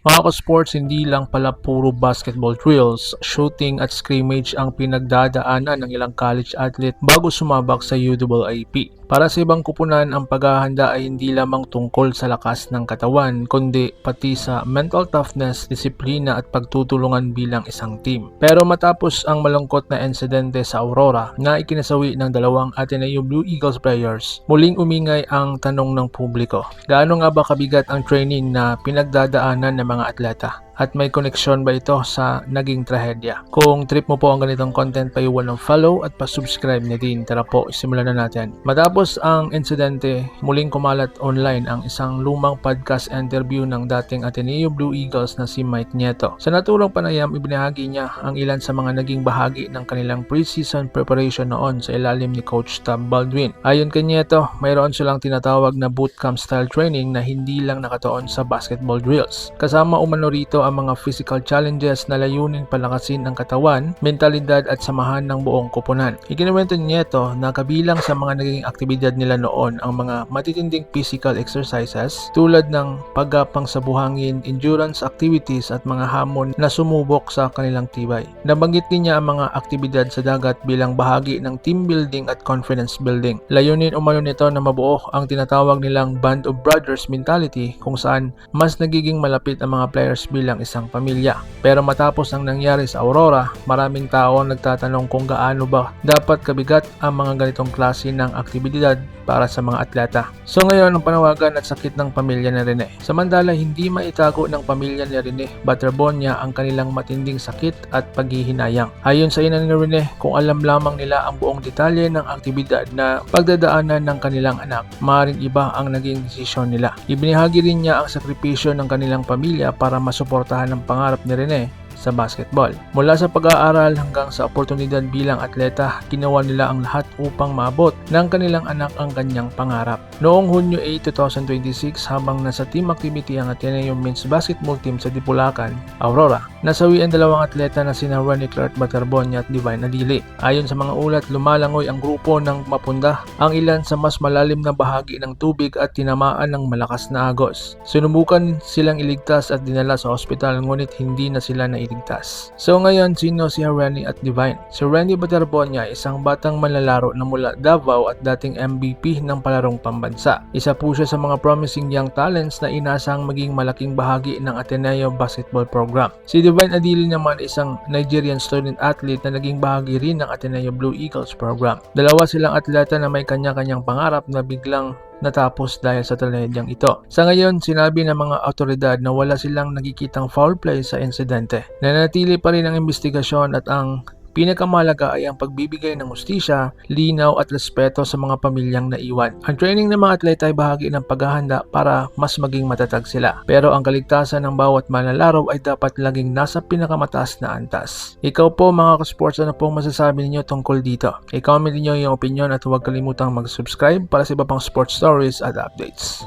Mga ka-sports, hindi lang pala puro basketball drills, shooting at scrimmage ang pinagdadaanan ng ilang college athlete bago sumabak sa UAAP. Para sa ibang kupunan, ang paghahanda ay hindi lamang tungkol sa lakas ng katawan, kundi pati sa mental toughness, disiplina at pagtutulungan bilang isang team. Pero matapos ang malungkot na insidente sa Aurora na ikinasawi ng dalawang Ateneo Blue Eagles players, muling umingay ang tanong ng publiko. Gaano nga ba kabigat ang training na pinagdadaanan ng mga atleta? At may koneksyon ba ito sa naging trahedya? Kung trip mo po ang ganitong content, paiwan ng follow at pa-subscribe na din. Tara po, simulan na natin. Matapos ang insidente, muling kumalat online ang isang lumang podcast interview ng dating Ateneo Blue Eagles na si Mike Nieto. Sa naturang panayam, ibinahagi niya ang ilan sa mga naging bahagi ng kanilang preseason preparation noon sa ilalim ni Coach Tab Baldwin. Ayon kay Nieto, mayroon silang tinatawag na bootcamp style training na hindi lang nakatuon sa basketball drills. Kasama umano rito ang mga physical challenges na layunin palakasin ang katawan, mentalidad at samahan ng buong koponan. Ikinuwento niya ito na kabilang sa mga naging aktibidad nila noon ang mga matitinding physical exercises tulad ng paggapang sa buhangin, endurance activities at mga hamon na sumubok sa kanilang tibay. Nabanggit din niya ang mga aktibidad sa dagat bilang bahagi ng team building at confidence building. Layunin umano nito na mabuo ang tinatawag nilang band of brothers mentality kung saan mas nagiging malapit ang mga players bilang isang pamilya. Pero matapos ang nangyari sa Aurora, maraming tao ang nagtatanong kung gaano ba dapat kabigat ang mga ganitong klase ng aktibidad para sa mga atleta. So ngayon, ang panawagan at sakit ng pamilya ni Rene. Samantala, hindi maitago ng pamilya ni Rene Baterbonia ang kanilang matinding sakit at paghihinayang. Ayon sa ina ni Rene, kung alam lamang nila ang buong detalye ng aktibidad na pagdadaanan ng kanilang anak, maaaring iba ang naging desisyon nila. Ibinahagi rin niya ang sakripisyo ng kanilang pamilya para masuportahan ang pangarap ni Rene sa basketball. Mula sa pag-aaral hanggang sa oportunidad bilang atleta, ginawa nila ang lahat upang maabot ng kanilang anak ang kanyang pangarap. Noong Hunyo 8, 2026, habang nasa team activity ang Ateneo Men's Basketball Team sa Dipulacan, Aurora, nasawi ang dalawang atleta na sina Rene Clark Baterbonia at Divine Adili. Ayon sa mga ulat, lumalangoy ang grupo ng mapunda ang ilan sa mas malalim na bahagi ng tubig at tinamaan ng malakas na agos. Sinubukan silang iligtas at dinala sa ospital, ngunit hindi na sila nailigtas. So ngayon, sino si Rene at Divine? Si Rene Baterbonia, isang batang manlalaro na mula Davao at dating MVP ng palarong pambansa. Isa po siya sa mga promising young talents na inasang maging malaking bahagi ng Ateneo Basketball Program. Si Divine Adili naman isang Nigerian student athlete na naging bahagi rin ng Ateneo Blue Eagles Program. Dalawa silang atleta na may kanya-kanyang pangarap na biglang natapos dahil sa trahedyang ito. Sa ngayon, sinabi ng mga otoridad na wala silang nakikitang foul play sa insidente. Nanatili pa rin ang investigasyon at ang pinakamahalaga ay ang pagbibigay ng hustisya, linaw at respeto sa mga pamilyang naiwan. Ang training ng mga atleta ay bahagi ng paghahanda para mas maging matatag sila. Pero ang kaligtasan ng bawat manlalaro ay dapat laging nasa pinakamataas na antas. Ikaw po mga ka-sports, ano pong masasabi ninyo tungkol dito? I-comment niyo yung opinion at huwag kalimutang mag-subscribe para sa iba pang sports stories at updates.